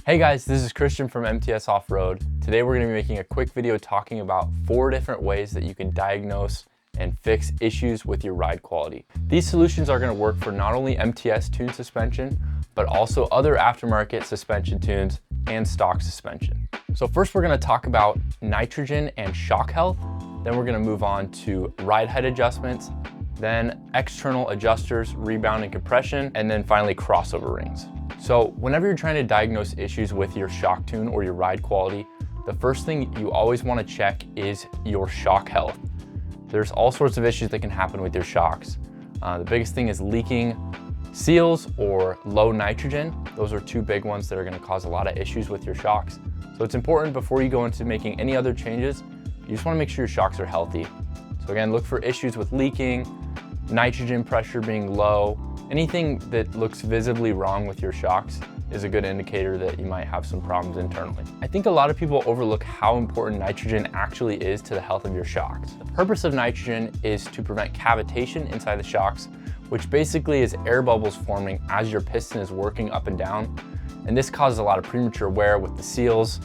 Hey guys, this is Christian from MTS Off-Road. Today we're going to be making a quick video talking about 4 different ways that you can diagnose and fix issues with your ride quality. These solutions are going to work for not only MTS-tuned suspension, but also other aftermarket suspension tunes and stock suspension. So first we're going to talk about nitrogen and shock health, then we're going to move on to ride height adjustments, then external adjusters, rebound and compression, and then finally crossover rings. So whenever you're trying to diagnose issues with your shock tune or your ride quality, the first thing you always want to check is your shock health. There's all sorts of issues that can happen with your shocks. The biggest thing is leaking seals or low nitrogen. Those are 2 big ones that are going to cause a lot of issues with your shocks. So it's important before you go into making any other changes, you just want to make sure your shocks are healthy. So again, look for issues with leaking, nitrogen pressure being low. Anything that looks visibly wrong with your shocks is a good indicator that you might have some problems internally. I think a lot of people overlook how important nitrogen actually is to the health of your shocks. The purpose of nitrogen is to prevent cavitation inside the shocks, which basically is air bubbles forming as your piston is working up and down. And this causes a lot of premature wear with the seals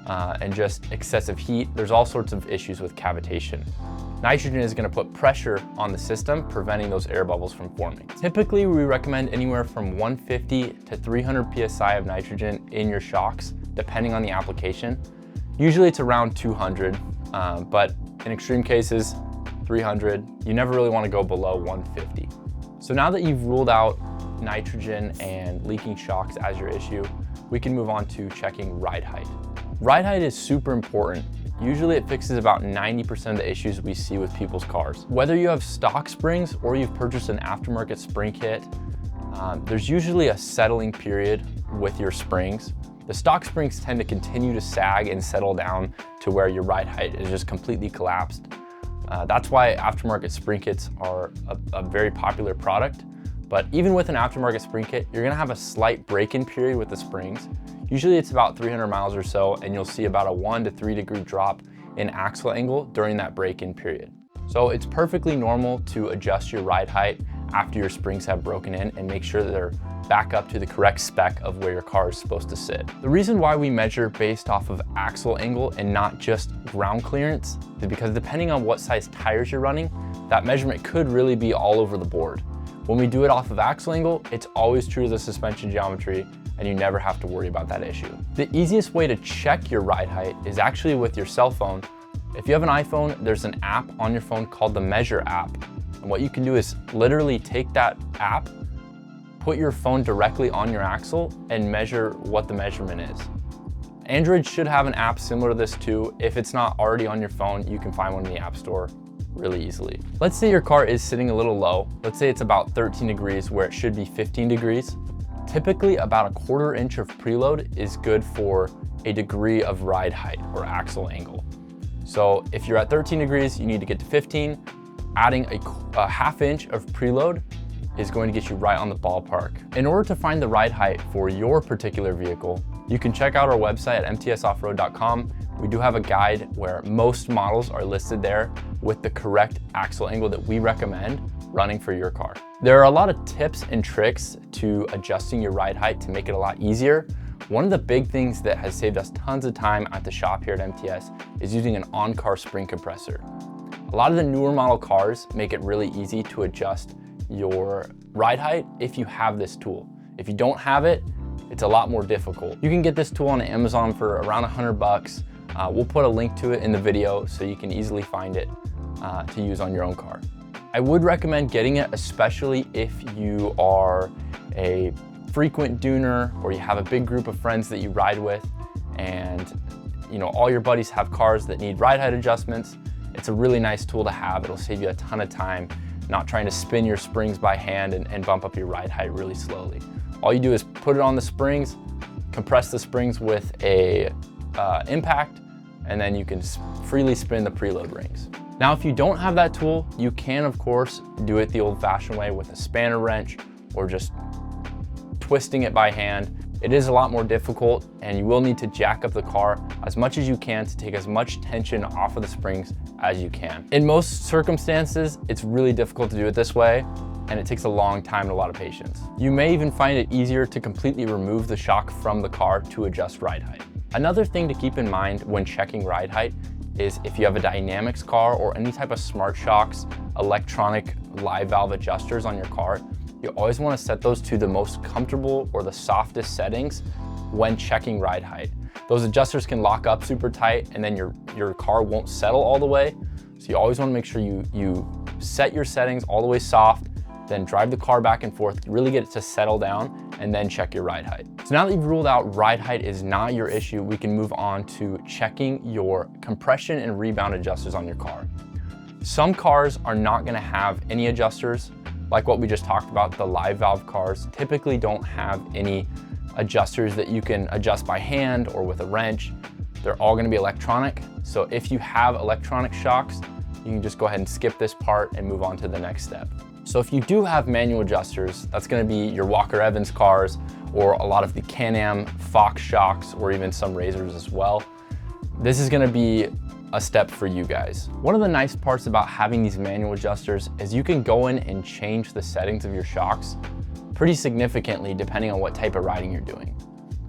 and just excessive heat. There's all sorts of issues with cavitation. Nitrogen is going to put pressure on the system, preventing those air bubbles from forming. Typically, we recommend anywhere from 150 to 300 psi of nitrogen in your shocks, depending on the application. Usually it's around 200, but in extreme cases, 300. You never really want to go below 150. So now that you've ruled out nitrogen and leaking shocks as your issue, we can move on to checking ride height. Ride height is super important. Usually it fixes about 90% of the issues we see with people's cars. Whether you have stock springs or you've purchased an aftermarket spring kit, there's usually a settling period with your springs. The stock springs tend to continue to sag and settle down to where your ride height is just completely collapsed. That's why aftermarket spring kits are a very popular product. But even with an aftermarket spring kit, you're gonna have a slight break-in period with the springs. Usually it's about 300 miles or so, and you'll see about a 1 to 3 degree drop in axle angle during that break-in period. So it's perfectly normal to adjust your ride height after your springs have broken in and make sure that they're back up to the correct spec of where your car is supposed to sit. The reason why we measure based off of axle angle and not just ground clearance is because depending on what size tires you're running, that measurement could really be all over the board. When we do it off of axle angle, it's always true to the suspension geometry and you never have to worry about that issue. The easiest way to check your ride height is actually with your cell phone. If you have an iPhone, there's an app on your phone called the Measure app. And what you can do is literally take that app, put your phone directly on your axle and measure what the measurement is. Android should have an app similar to this too. If it's not already on your phone, you can find one in the App Store really easily. Let's say your car is sitting a little low. Let's say it's about 13 degrees where it should be 15 degrees. Typically about 1/4 inch of preload is good for a degree of ride height or axle angle. So if you're at 13 degrees, you need to get to 15. Adding a 1/2 inch of preload is going to get you right on the ballpark. In order to find the ride height for your particular vehicle, you can check out our website at mtsoffroad.com. We do have a guide where most models are listed there with the correct axle angle that we recommend running for your car. There are a lot of tips and tricks to adjusting your ride height to make it a lot easier. One of the big things that has saved us tons of time at the shop here at MTS is using an on-car spring compressor. A lot of the newer model cars make it really easy to adjust your ride height if you have this tool. If you don't have it, it's a lot more difficult. You can get this tool on Amazon for around 100 bucks. We'll put a link to it in the video so you can easily find it to use on your own car. I would recommend getting it, especially if you are a frequent dooner or you have a big group of friends that you ride with and all your buddies have cars that need ride height adjustments. It's a really nice tool to have. It'll save you a ton of time not trying to spin your springs by hand and bump up your ride height really slowly. All you do is put it on the springs, compress the springs with a impact, and then you can freely spin the preload rings. Now, if you don't have that tool, you can of course do it the old-fashioned way with a spanner wrench or just twisting it by hand. It is a lot more difficult and you will need to jack up the car as much as you can to take as much tension off of the springs as you can. In most circumstances, it's really difficult to do it this way, and it takes a long time and a lot of patience. You may even find it easier to completely remove the shock from the car to adjust ride height. Another thing to keep in mind when checking ride height is if you have a dynamics car or any type of smart shocks, electronic live valve adjusters on your car, you always want to set those to the most comfortable or the softest settings when checking ride height. Those adjusters can lock up super tight and then your car won't settle all the way. So you always want to make sure you set your settings all the way soft, then drive the car back and forth, really get it to settle down, and then check your ride height. So now that you've ruled out ride height is not your issue, we can move on to checking your compression and rebound adjusters on your car. Some cars are not gonna have any adjusters, like what we just talked about, the live valve cars typically don't have any adjusters that you can adjust by hand or with a wrench. They're all gonna be electronic. So if you have electronic shocks, you can just go ahead and skip this part and move on to the next step. So if you do have manual adjusters, that's gonna be your Walker Evans cars or a lot of the Can-Am Fox shocks or even some Razors as well. This is gonna be a step for you guys. One of the nice parts about having these manual adjusters is you can go in and change the settings of your shocks pretty significantly depending on what type of riding you're doing.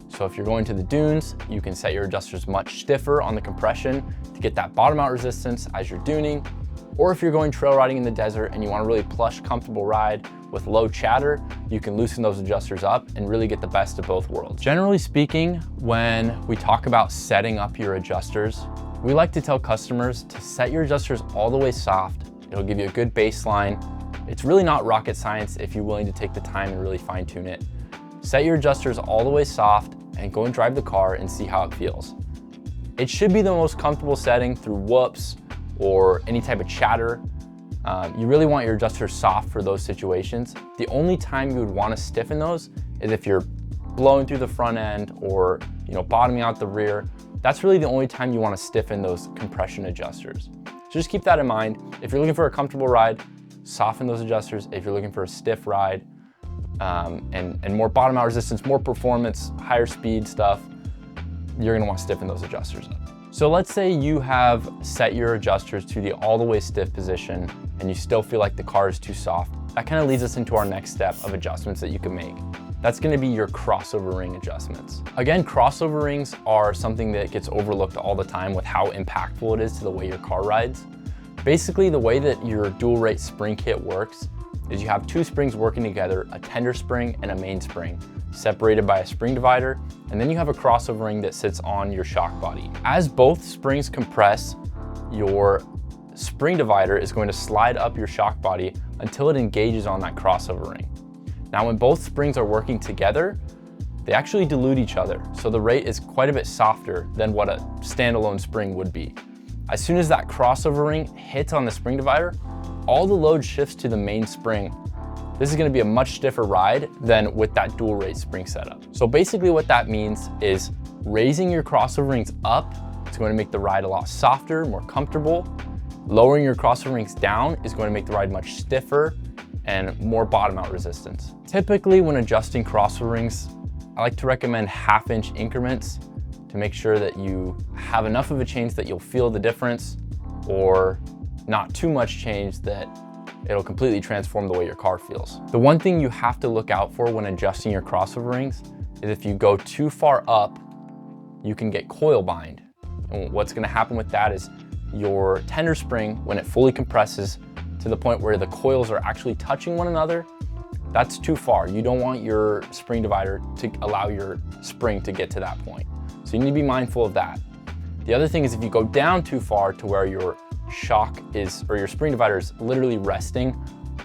So if you're going to the dunes, you can set your adjusters much stiffer on the compression to get that bottom out resistance as you're duning. Or if you're going trail riding in the desert and you want a really plush, comfortable ride with low chatter, you can loosen those adjusters up and really get the best of both worlds. Generally speaking, when we talk about setting up your adjusters, we like to tell customers to set your adjusters all the way soft. It'll give you a good baseline. It's really not rocket science if you're willing to take the time and really fine tune it. Set your adjusters all the way soft and go and drive the car and see how it feels. It should be the most comfortable setting through whoops or any type of chatter. You really want your adjusters soft for those situations. The only time you would want to stiffen those is if you're blowing through the front end or bottoming out the rear. That's really the only time you want to stiffen those compression adjusters. So just keep that in mind. If you're looking for a comfortable ride, soften those adjusters. If you're looking for a stiff ride and more bottom out resistance, more performance, higher speed stuff, you're gonna want to stiffen those adjusters up. So let's say you have set your adjusters to the all the way stiff position and you still feel like the car is too soft. That kind of leads us into our next step of adjustments that you can make. That's gonna be your crossover ring adjustments. Again, crossover rings are something that gets overlooked all the time with how impactful it is to the way your car rides. Basically, the way that your dual rate spring kit works is you have two springs working together, a tender spring and a main spring, separated by a spring divider, and then you have a crossover ring that sits on your shock body. As both springs compress, your spring divider is going to slide up your shock body until it engages on that crossover ring. Now, when both springs are working together, they actually dilute each other, so the rate is quite a bit softer than what a standalone spring would be. As soon as that crossover ring hits on the spring divider, all the load shifts to the main spring. This is gonna be a much stiffer ride than with that dual rate spring setup. So basically what that means is raising your crossover rings up is going to make the ride a lot softer, more comfortable. Lowering your crossover rings down is going to make the ride much stiffer and more bottom out resistance. Typically when adjusting crossover rings, I like to recommend 1/2 inch increments to make sure that you have enough of a change that you'll feel the difference, or not too much change that it'll completely transform the way your car feels. The one thing you have to look out for when adjusting your crossover rings is if you go too far up, you can get coil bind. And what's gonna happen with that is your tender spring, when it fully compresses to the point where the coils are actually touching one another, that's too far. You don't want your spring divider to allow your spring to get to that point. So you need to be mindful of that. The other thing is if you go down too far to where your shock is, or your spring divider is literally resting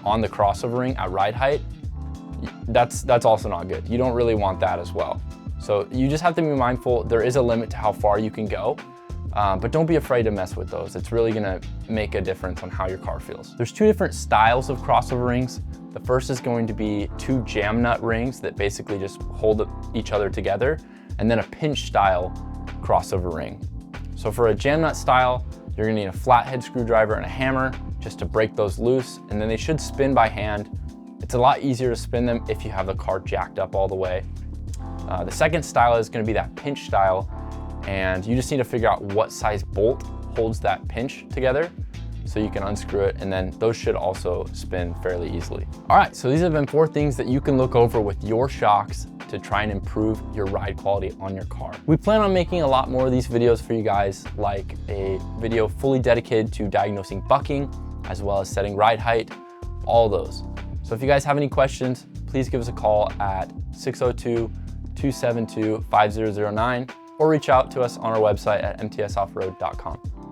on the crossover ring at ride height, that's also not good. You don't really want that as well. So you just have to be mindful. There is a limit to how far you can go, but don't be afraid to mess with those. It's really gonna make a difference on how your car feels. There's two different styles of crossover rings. The first is going to be two jam nut rings that basically just hold each other together, and then a pinch style crossover ring. So for a jam nut style, you're gonna need a flathead screwdriver and a hammer just to break those loose, and then they should spin by hand. It's a lot easier to spin them if you have the car jacked up all the way. The second style is gonna be that pinch style, and you just need to figure out what size bolt holds that pinch together. so you can unscrew it, and then those should also spin fairly easily. All right, so these have been 4 things that you can look over with your shocks to try and improve your ride quality on your car. We plan on making a lot more of these videos for you guys, like a video fully dedicated to diagnosing bucking, as well as setting ride height, all those. So if you guys have any questions, please give us a call at 602-272-5009 or reach out to us on our website at mtsoffroad.com.